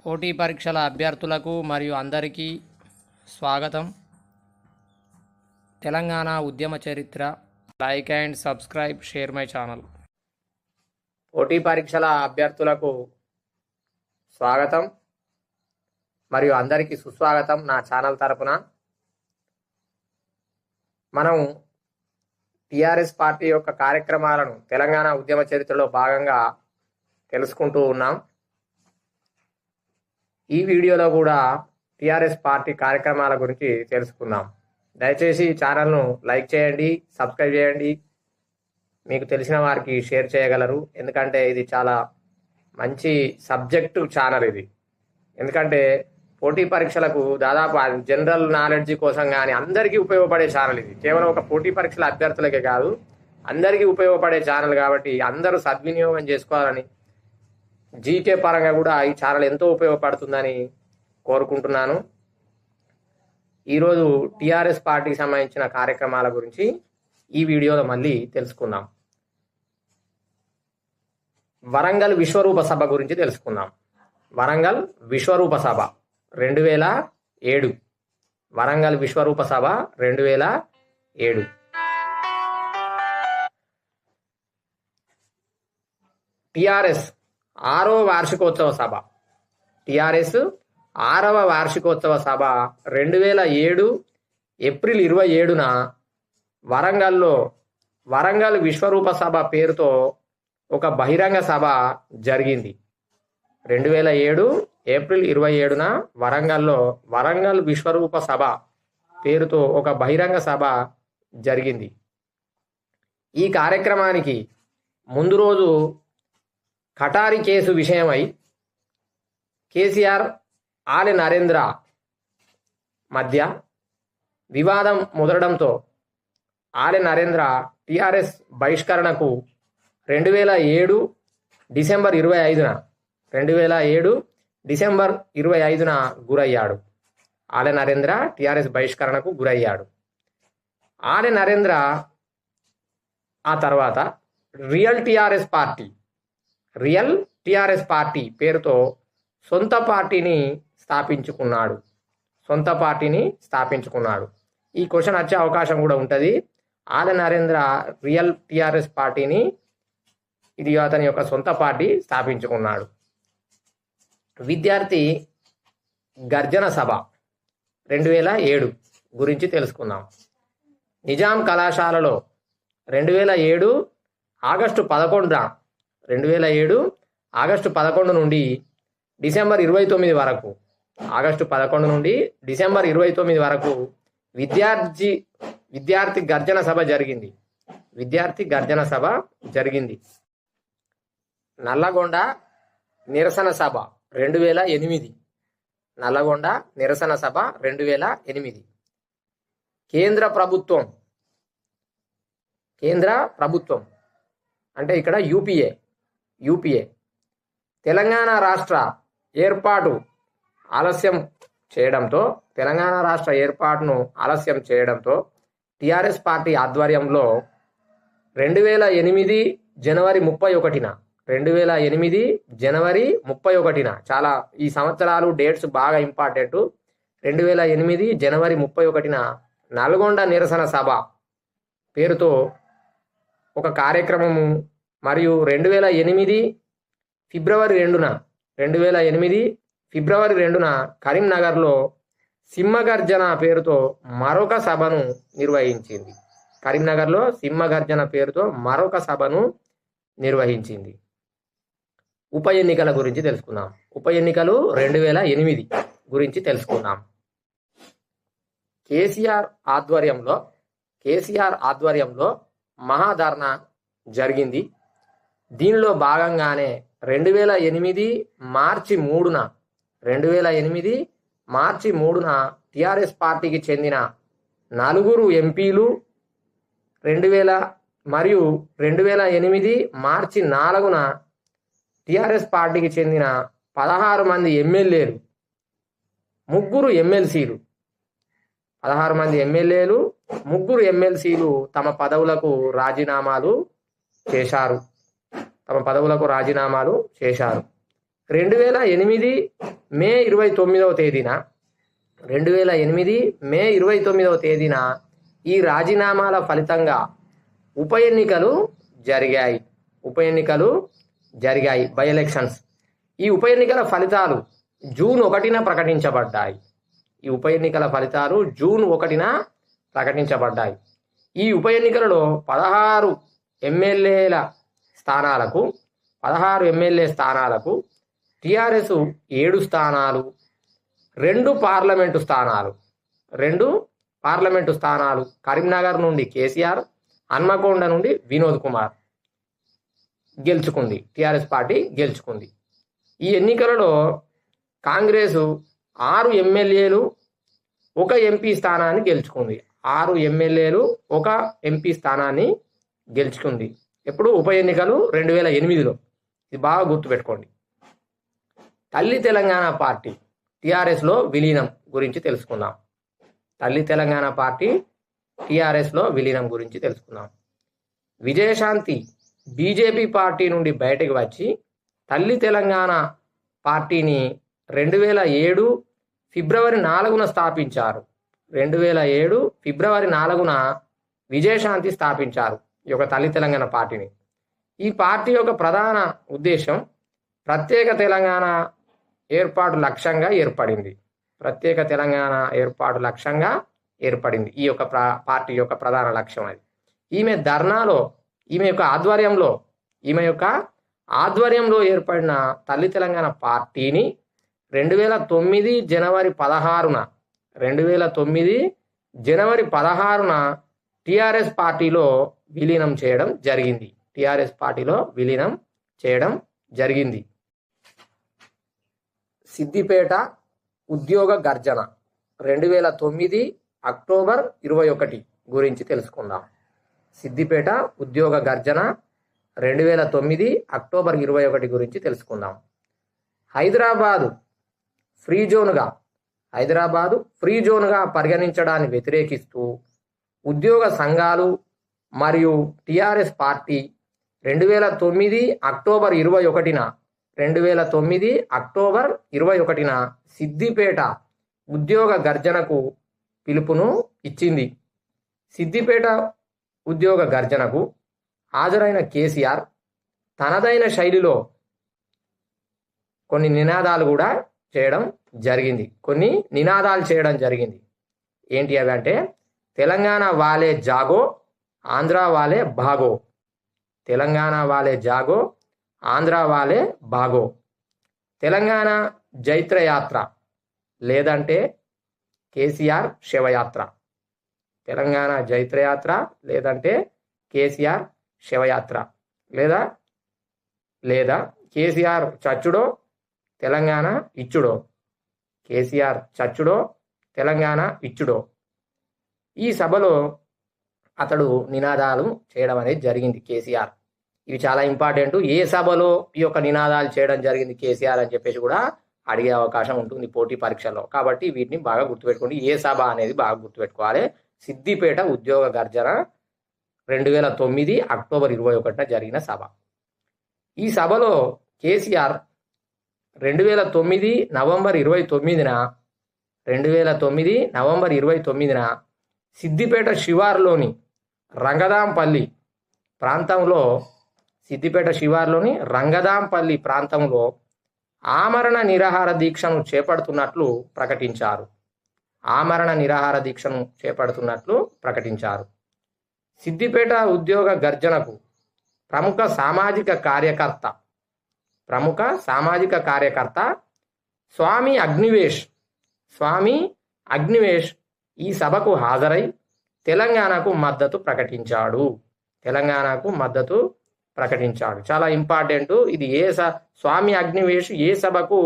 పోటీ పరీక్షల అభ్యర్థులకు మరియు అందరికీ స్వాగతం. తెలంగాణ ఉద్యమ చరిత్ర. Like and subscribe, share my channel. పోటీ పరీక్షల అభ్యర్థులకు స్వాగతం మరియు అందరికీ సుస్వాగతం. నా ఛానల్ తరపున మనం టిఆర్ఎస్ పార్టీ యొక్క కార్యక్రమాలను తెలంగాణ ఉద్యమ చరిత్రలో భాగంగా తెలుసుకుంటూ ఉన్నాం. ఈ వీడియోలో కూడా టిఆర్ఎస్ పార్టీ కార్యక్రమాల గురించి తెలుసుకుందాం. దయచేసి ఛానల్ను లైక్ చేయండి, సబ్స్క్రైబ్ చేయండి, మీకు తెలిసిన వారికి షేర్ చేయగలరు. ఎందుకంటే ఇది చాలా మంచి సబ్జెక్టు ఛానల్ ఇది. ఎందుకంటే పోటీ పరీక్షలకు దాదాపు జనరల్ నాలెడ్జ్ కోసం కానీ అందరికీ ఉపయోగపడే ఛానల్ ఇది. కేవలం ఒక పోటీ పరీక్షల అభ్యర్థులకే కాదు, అందరికీ ఉపయోగపడే ఛానల్ కాబట్టి అందరూ సద్వినియోగం చేసుకోవాలని, జీకే పరంగా కూడా ఈ ఛానల్ ఎంతో ఉపయోగపడుతుందని కోరుకుంటున్నాను. ఈరోజు టిఆర్ఎస్ పార్టీకి సంబంధించిన కార్యక్రమాల గురించి ఈ వీడియోలో మళ్ళీ తెలుసుకుందాం. వరంగల్ విశ్వరూప సభ గురించి తెలుసుకుందాం. వరంగల్ విశ్వరూప సభ 2007. వరంగల్ విశ్వరూప సభ 2007. టిఆర్ఎస్ 6వ వార్షికోత్సవ సభ. టిఆర్ఎస్ 6వ వార్షికోత్సవ సభ 2007 ఏప్రిల్ 27న వరంగల్లో వరంగల్ విశ్వరూప సభ పేరుతో ఒక బహిరంగ సభ జరిగింది. 2007 ఏప్రిల్ 27న వరంగల్లో వరంగల్ విశ్వరూప సభ పేరుతో ఒక బహిరంగ సభ జరిగింది. ఈ కార్యక్రమానికి ముందు రోజు కటారి కేసు విషయమై కేసీఆర్, ఆలె నరేంద్ర మధ్య వివాదం ముదరడంతో ఆలె నరేంద్ర టిఆర్ఎస్ బహిష్కరణకు 2007 డిసెంబర్ 25న 2007 డిసెంబర్ 25న గురయ్యాడు. ఆలె నరేంద్ర టిఆర్ఎస్ బహిష్కరణకు గురయ్యాడు. ఆలె నరేంద్ర ఆ తర్వాత రియల్ టిఆర్ఎస్ పార్టీ పేరుతో సొంత పార్టీని స్థాపించుకున్నాడు. ఈ క్వశ్చన్ వచ్చే అవకాశం కూడా ఉంటుంది. ఆలె నరేంద్ర రియల్ టిఆర్ఎస్ పార్టీని, ఇది అతని యొక్క సొంత పార్టీ స్థాపించుకున్నాడు. విద్యార్థి గర్జన సభ 2007 గురించి తెలుసుకుందాం. నిజాం కళాశాలలో 2007 ఆగస్టు 11 నుండి డిసెంబర్ 29 వరకు విద్యార్థి గర్జన సభ జరిగింది. నల్లగొండ నిరసన సభ 2008. నల్లగొండ నిరసన సభ 2008. కేంద్ర ప్రభుత్వం అంటే ఇక్కడ యూపీఏ తెలంగాణ రాష్ట్ర ఏర్పాటును ఆలస్యం చేయడంతో టిఆర్ఎస్ పార్టీ ఆధ్వర్యంలో 2008 జనవరి 31న చాలా ఈ సంవత్సరాలు డేట్స్ బాగా ఇంపార్టెంట్. 2008 జనవరి 31న నల్గొండ నిరసన సభ పేరుతో ఒక కార్యక్రమము, మరియు 2008 ఫిబ్రవరి 2న కరీంనగర్లో సింహగర్జన పేరుతో మరొక సభను నిర్వహించింది. ఉప ఎన్నికల గురించి తెలుసుకుందాం. ఉప ఎన్నికలు 2008 గురించి తెలుసుకుందాం. కేసీఆర్ ఆధ్వర్యంలో మహాధర్నా జరిగింది. దీనిలో భాగంగానే 2008 మార్చి 3న టిఆర్ఎస్ పార్టీకి చెందిన 4 ఎంపీలు 2008 మార్చి 4న టిఆర్ఎస్ పార్టీకి చెందిన 16 మంది ఎమ్మెల్యేలు, 3 ఎమ్మెల్సీలు 16 మంది ఎమ్మెల్యేలు, 3 ఎమ్మెల్సీలు తమ పదవులకు రాజీనామాలు చేశారు. 2008 మే 29వ తేదీన 2008 మే 29వ తేదీన ఈ రాజీనామాల ఫలితంగా ఉప ఎన్నికలు జరిగాయి బై ఎలక్షన్స్. ఈ ఉప ఎన్నికల ఫలితాలు జూన్ 1న ప్రకటించబడ్డాయి. ఈ ఉప ఎన్నికలలో 16 ఎమ్మెల్యే స్థానాలకు టిఆర్ఎస్ 7 స్థానాలు, 2 పార్లమెంటు స్థానాలు కరీంనగర్ నుండి కేసీఆర్, హన్మకొండ నుండి వినోద్ కుమార్ టిఆర్ఎస్ పార్టీ గెలుచుకుంది. ఈ ఎన్నికలలో కాంగ్రెస్ 6 ఎమ్మెల్యేలు 1 ఎంపీ స్థానాన్ని గెలుచుకుంది. 6 ఎమ్మెల్యేలు 1 ఎంపీ స్థానాన్ని గెలుచుకుంది. ఎప్పుడు? ఉప ఎన్నికలు 2008లో. ఇది బాగా గుర్తుపెట్టుకోండి. తల్లి తెలంగాణ పార్టీ టిఆర్ఎస్లో విలీనం గురించి తెలుసుకుందాం. విజయశాంతి బీజేపీ పార్టీ నుండి బయటకు వచ్చి తల్లి తెలంగాణ పార్టీని 2007 ఫిబ్రవరి 4న స్థాపించారు. 2007 ఫిబ్రవరి 4న విజయశాంతి స్థాపించారు ఈ యొక్క తల్లి తెలంగాణ పార్టీని. ఈ పార్టీ యొక్క ప్రధాన ఉద్దేశం ప్రత్యేక తెలంగాణ ఏర్పాటు లక్ష్యంగా ఏర్పడింది. ఈ యొక్క పార్టీ యొక్క ప్రధాన లక్ష్యం అది. ఈమె యొక్క ఆధ్వర్యంలో ఏర్పడిన తల్లి తెలంగాణ పార్టీని 2009 జనవరి 16న టిఆర్ఎస్ పార్టీలో విలీనం చేయడం జరిగింది. సిద్దిపేట ఉద్యోగ గర్జన 2009 అక్టోబర్ 21 గురించి తెలుసుకుందాం. సిద్దిపేట ఉద్యోగ గర్జన 2009 అక్టోబర్ 21 గురించి తెలుసుకుందాం. హైదరాబాదు ఫ్రీ జోన్గా పరిగణించడాన్ని వ్యతిరేకిస్తూ ఉద్యోగ సంఘాలు మరియు టిఆర్ఎస్ పార్టీ 2009 అక్టోబర్ 21న సిద్దిపేట ఉద్యోగ గర్జనకు పిలుపును ఇచ్చింది. సిద్దిపేట ఉద్యోగ గర్జనకు హాజరైన కేసీఆర్ తనదైన శైలిలో కొన్ని నినాదాలు చేయడం జరిగింది. ఏంటి అవి అంటే, తెలంగాణ వాలే జాగో, ఆంధ్ర వాలే భాగో. తెలంగాణ జైత్రయాత్ర లేదంటే కేసీఆర్ శివయాత్ర. లేదా కేసీఆర్ చచ్చుడో తెలంగాణ ఇచ్చుడో. ఈ సభలో అతడు నినాదాలు చేయడం అనేది జరిగింది కేసీఆర్. ఇవి చాలా ఇంపార్టెంట్. ఏ సభలో ఈ యొక్క నినాదాలు చేయడం జరిగింది కేసీఆర్ అని చెప్పేసి కూడా అడిగే అవకాశం ఉంటుంది పోటీ పరీక్షల్లో. కాబట్టి వీటిని బాగా గుర్తుపెట్టుకోండి. ఏ సభ అనేది బాగా గుర్తుపెట్టుకోవాలి. సిద్దిపేట ఉద్యోగ గర్జన 2009 అక్టోబర్ 21న జరిగిన సభ. ఈ సభలో కేసీఆర్ 2009 నవంబర్ 29న సిద్దిపేట శివారులోని రంగదాంపల్లి ప్రాంతంలో ఆమరణ నిరాహార దీక్షను చేపడుతున్నట్లు ప్రకటించారు. సిద్దిపేట ఉద్యోగ గర్జనకు ప్రముఖ సామాజిక కార్యకర్త స్వామి అగ్నివేష్ ఈ సభకు హాజరై తెలంగాణకు మద్దతు ప్రకటించాడు. చాలా ఇంపార్టెంట్ ఇది. స్వామి అగ్నివేష్ ఏ సభకు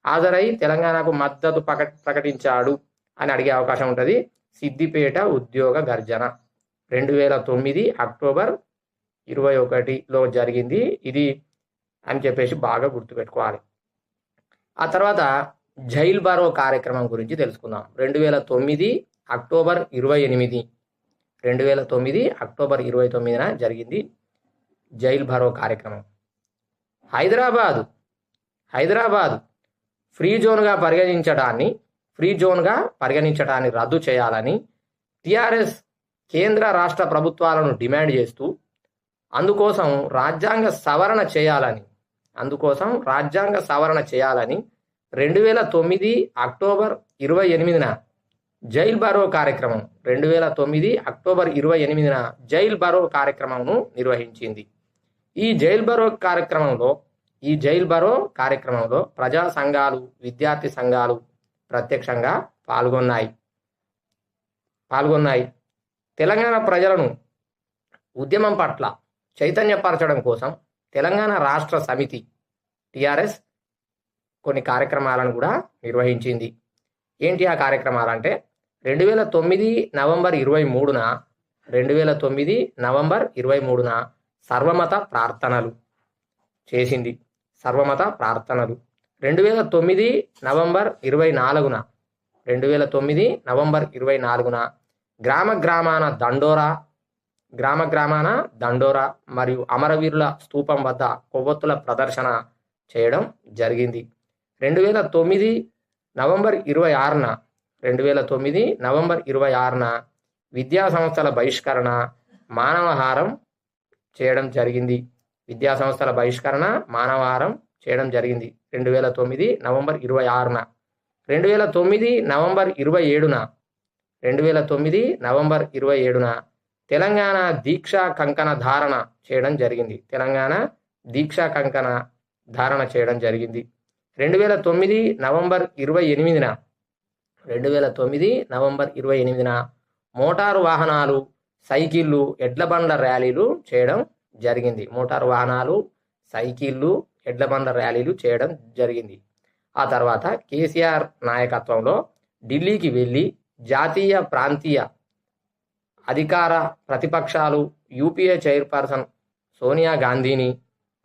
హాజరై తెలంగాణకు మద్దతు ప్రకటించాడు అని అడిగే అవకాశం ఉంటుంది. సిద్దిపేట ఉద్యోగ గర్జన 2009 అక్టోబర్ 21లో జరిగింది ఇది అని చెప్పేసి బాగా గుర్తుపెట్టుకోవాలి. ఆ తర్వాత జైల్ బరో కార్యక్రమం గురించి తెలుసుకుందాం. 2009 అక్టోబర్ 29న జరిగింది జైల్ భరో కార్యక్రమం. హైదరాబాద్ ఫ్రీ జోన్గా పరిగణించడాన్ని రద్దు చేయాలని టిఆర్ఎస్ కేంద్ర రాష్ట్ర ప్రభుత్వాలను డిమాండ్ చేస్తూ అందుకోసం రాజ్యాంగ సవరణ చేయాలని 2009 అక్టోబర్ 28న జైల్ బరో కార్యక్రమం 2009 అక్టోబర్ 28న జైల్ బరో కార్యక్రమంను నిర్వహించింది. ఈ జైల్ బరో కార్యక్రమంలో ప్రజా సంఘాలు, విద్యార్థి సంఘాలు ప్రత్యక్షంగా పాల్గొన్నాయి. తెలంగాణ ప్రజలను ఉద్యమం పట్ల చైతన్యపరచడం కోసం తెలంగాణ రాష్ట్ర సమితి టిఆర్ఎస్ కొన్ని కార్యక్రమాలను కూడా నిర్వహించింది. ఏంటి ఆ కార్యక్రమాలంటే 2009 నవంబర్ 23న సర్వమత ప్రార్థనలు చేసింది. 2009 నవంబర్ 24న గ్రామ గ్రామాన దండోరా మరియు అమరవీరుల స్తూపం వద్ద కొవ్వొత్తుల ప్రదర్శన చేయడం జరిగింది. 2009 నవంబర్ 26న విద్యా సంస్థల బహిష్కరణ, మానవహారం చేయడం జరిగింది. 2009 నవంబర్ 26న 2009 నవంబర్ 27న తెలంగాణ దీక్షా కంకణ ధారణ చేయడం జరిగింది. 2009 నవంబర్ 28న మోటారు వాహనాలు, సైకిళ్ళు, ఎడ్ల బండ్ల ర్యాలీలు చేయడం జరిగింది. ఆ తర్వాత కేసీఆర్ నాయకత్వంలో ఢిల్లీకి వెళ్ళి జాతీయ, ప్రాంతీయ అధికార ప్రతిపక్షాలు, యూపీఏ చైర్పర్సన్ సోనియా గాంధీని,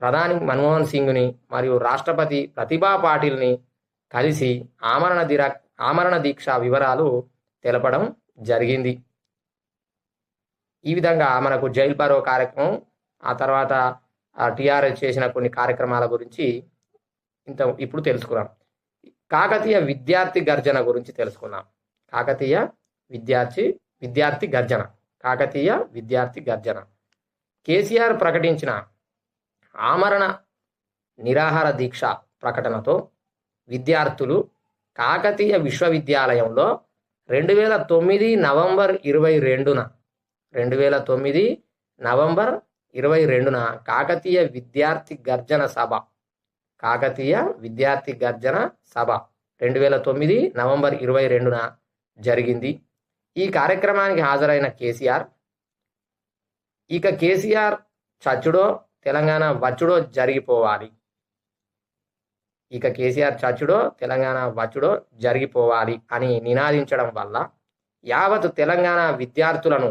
ప్రధాని మన్మోహన్ సింగ్ని మరియు రాష్ట్రపతి ప్రతిభా పాటిల్ని కలిసి ఆమరణ దీక్ష వివరాలు తెలపడం జరిగింది. ఈ విధంగా మనకు జైల్ బరో కార్యక్రమం, ఆ తర్వాత టిఆర్ఎస్ చేసిన కొన్ని కార్యక్రమాల గురించి ఇప్పుడు తెలుసుకున్నాం. కాకతీయ విద్యార్థి గర్జన గురించి తెలుసుకున్నాం. కాకతీయ విద్యార్థి గర్జన కేసీఆర్ ప్రకటించిన ఆమరణ నిరాహార దీక్ష ప్రకటనతో విద్యార్థులు కాకతీయ విశ్వవిద్యాలయంలో 2009 నవంబర్ 22న కాకతీయ విద్యార్థి గర్జన సభ 2009 నవంబర్ 22న జరిగింది. ఈ కార్యక్రమానికి హాజరైన కేసీఆర్ చచ్చుడో తెలంగాణ వచ్చుడో జరిగిపోవాలి అని నినాదించడం వల్ల యావత్ తెలంగాణ విద్యార్థులను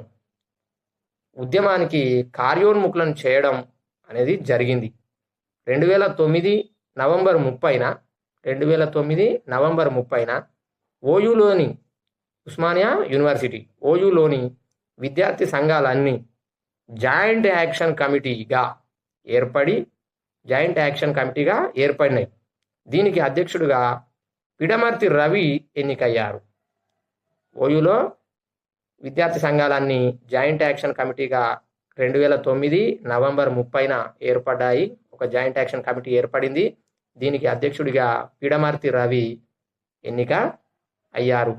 ఉద్యమానికి కార్యోన్ముఖులను చేయడం అనేది జరిగింది. 2009 నవంబర్ 30న ఓయూలోని ఉస్మానియా యూనివర్సిటీ ఓయూలోని విద్యార్థి సంఘాలన్నీ జాయింట్ యాక్షన్ కమిటీగా ఏర్పడినాయి. దీనికి అధ్యక్షుడిగా పిడమర్తి రవి ఎన్నికయ్యారు. ఓయూలో విద్యార్థి సంఘాలన్నీ జాయింట్ యాక్షన్ కమిటీగా 2009 నవంబర్ 30న ఏర్పడ్డాయి. ఒక జాయింట్ యాక్షన్ కమిటీ ఏర్పడింది. దీనికి అధ్యక్షుడిగా పిడమర్తి రవి ఎన్నిక అయ్యారు.